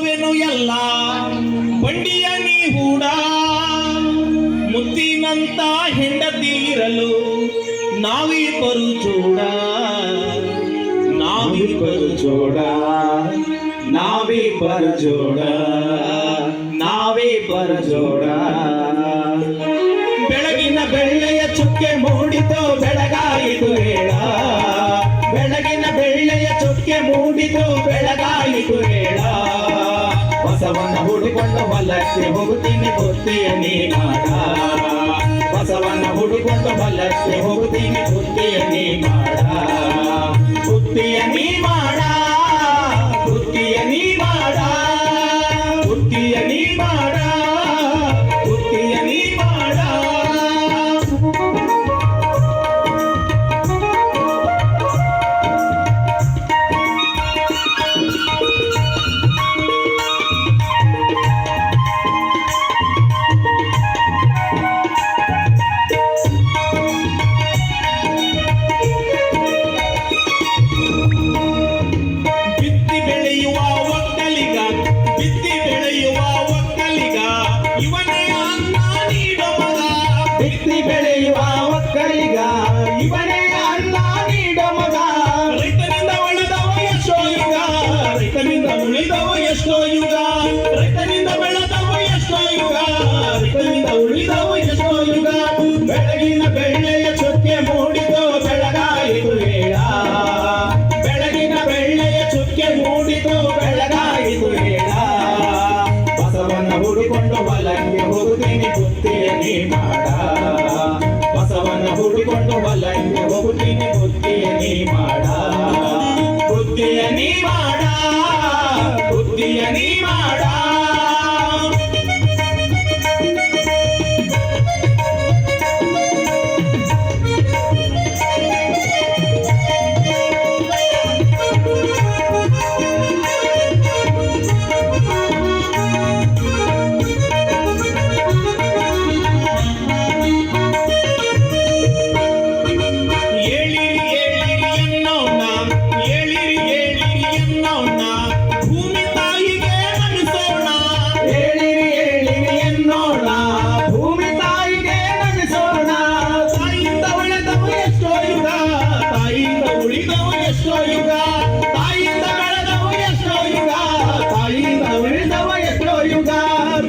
ಕೊಡುವೆನು ಎಲ್ಲ ಬಂಡಿಯ ನೀ ಹೂಡ ಮುತ್ತಿನಂತ ಹೆಂಡತಿ ಇರಲು ನಾವಿಬ್ಬರು ಜೋಡ ನಾವಿಬ್ಬರು ಜೋಡ ನಾವಿಬ್ಬರು ಜೋಡ ನಾವಿಬ್ಬರು ಜೋಡ ಬೆಳಗಿನ ಬೆಳ್ಳೆಯ ಚುಕ್ಕೆ ಮೂಡಿತು ಬೆಳಗಾಯಿತು ಹೇಳ ಬೆಳಗಿನ ಬೆಳ್ಳೆಯ ಚುಕ್ಕೆ ಮೂಡಿತು ಬೆಳಗಾಯಿತು ಹೇಳ ಬಸವನ ಹುಡುಕೊಂಡು ಹೊಲಕ್ಕೆ ಹೋಗುತ್ತೀನಿ ಬುತ್ತಿಯ ನೀ ಮಾಡ ಬಸವನ ಹುಡುಕೊಂಡು ಹೊಲಕ್ಕೆ ಹೋಗುತ್ತೀನಿ ಬುತ್ತಿಯ ನೀ ಮಾಡ ಬುತ್ತಿಯ ನೀ ಮಾಡ ಬುತ್ತಿಯ ನೀ ಮಾಡ ಬುತ್ತಿಯ ನೀ ಮಾಡ ಬುತ್ತಿಯ ನೀ ಮಾಡ ಬಿತ್ತಿ ಬೆಳೆಯುವ ಒಕ್ಕಲಿಗ ಇವನೇ ಅನ್ನ ನೀಡೋ ಮಗ ರೈತನಿಂದ ಉಳಿದವ ಎಷ್ಟೋ ಯುಗ ರೈತನಿಂದ ಉಳಿದವ ಎಷ್ಟೋ ಯುಗ ರೈತನಿಂದ ಬೆಳೆದವ ಎಷ್ಟೋ ಯುಗ ರೈತನಿಂದ ಉಳಿದವ ಎಷ್ಟೋ ಯುಗ ಬೆಳಗಿನ ಬೆಳ್ಳೆಯ ಚುಕ್ಕೆ ಮೂಡಿತು ಬೆಳಗಾಯಿತು ಹೇಳ ಬೆಳಗಿನ ಬೆಳ್ಳೆಯ ಚುಕ್ಕೆ ಮೂಡಿತು ಬೆಳಗಾಯಿತು ಹೇಳ ಬಸವನ ಹುಡುಕೊಂಡು ಹೊಲಕ್ಕೆ ಹೋಗುತ್ತೀನಿ ಬುತ್ತಿಯ ನೀ ಮಾಡ ಬಸವನ ಹುಡುಕೊಂಡು ಹೊಲಕ್ಕೆ ಹೋಗುತ್ತೀನಿ ಬುತ್ತಿಯ ನೀ ಮಾಡ ಬುತ್ತಿಯ ನೀ ಮಾಡ ಬುತ್ತಿಯ ನೀ ಮಾಡ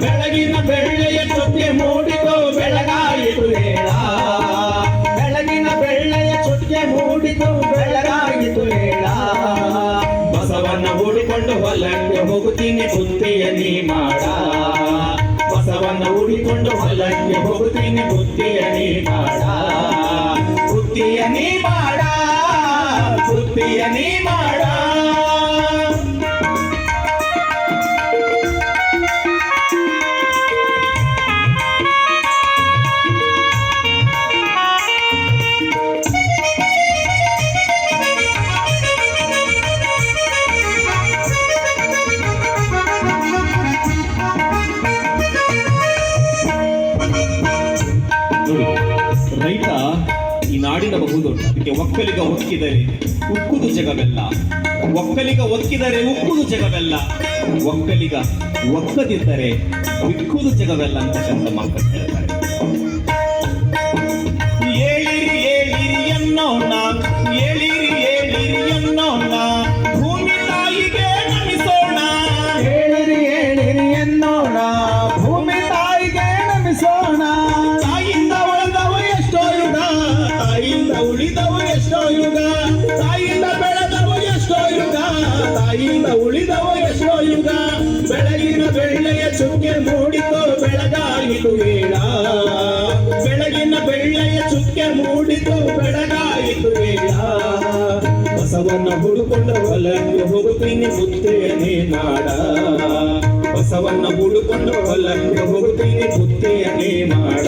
ಬೆಳಗಿನ ಬೆಳ್ಳೆಯ ಚುಕ್ಕೆ ಮೂಡಿತು ಬೆಳಗಾಯಿತು ಹೇಳ ಬೆಳಗಿನ ಬೆಳ್ಳೆಯ ಚುಕ್ಕೆ ಮೂಡಿತು ಬೆಳಗಾಯಿತು ಹೇಳ ಬಸವನ ಹುಡುಕೊಂಡು ಹೊಲಕ್ಕೆ ಹೋಗುತ್ತೀನಿ ಬುತ್ತಿಯ ನೀ ಮಾಡ ಬಸವನ ಹುಡುಕೊಂಡು ಹೊಲಕ್ಕೆ ಹೋಗುತ್ತೀನಿ ಬುತ್ತಿಯ ನೀ ಮಾಡ ಬುತ್ತಿಯ ನೀ ಮಾಡ ಬುತ್ತಿಯ ನೀ ಮಾಡ ರೈತ ಈ ನಾಡಿನ ಬಹುದೊಡ್ಡ ಅದಕ್ಕೆ ಒಕ್ಕಲಿಗ ಒಕ್ಕಿದರೆ ಉಕ್ಕುದು ಜಗವೆಲ್ಲ ಒಕ್ಕಲಿಗ ಒಕ್ಕಿದರೆ ಉಕ್ಕುದು ಜಗವೆಲ್ಲ ಒಕ್ಕಲಿಗ ಒಕ್ಕದಿದ್ದರೆ ಬಿಕ್ಕುದು ಜಗವೆಲ್ಲ ಅಂತಕ್ಕಂಥ ಮಾತು ಹೇಳ್ತಾರೆ. ಏಳಿರಿ ಏಳಿರಿ ಎನ್ನೋಣ ಏಳಿರಿ ಏಳಿರಿ ಎನ್ನೋಣ ಭೂಮಿ ತಾಯಿಗೆ ನಮಿಸೋಣ ಏಳಿರಿ ಏಳಿರಿ ಎನ್ನೋಣ ಭೂಮಿ ತಾಯಿಗೆ ನಮಿಸೋಣ ತಾಯಿಯಿಂದ ಉಳಿದವು ಎಷ್ಟೋ ಯುಗ ತಾಯಿಯಿಂದ ಬೆಳೆದವು ಎಷ್ಟೋ ಯುಗ ತಾಯಿಯಿಂದ ಉಳಿದವು ಎಷ್ಟೋ ಯುಗ ಬೆಳಗಿನ ಬೆಳ್ಳೆಯ ಚುಕ್ಕೆ ಮೂಡಿತು ಬೆಳಗಾಯಿತು ಹೇಳ ಬೆಳಗಿನ ಬೆಳ್ಳೆಯ ಚುಕ್ಕೆ ಮೂಡಿತು ಬೆಳಗಾಯಿತು ಹೇಳ ಬಸವನ ಹುಡುಕೊಂಡು ಹೊಲಕ್ಕೆ ಹೋಗುತ್ತೀನಿ ಬುತ್ತಿಯ ನೀ ಮಾಡ ಬಸವನ ಹುಡುಕೊಂಡು ಹೊಲಕ್ಕೆ ಹೋಗುತ್ತೀನಿ ಬುತ್ತಿಯ ನೀ ಮಾಡ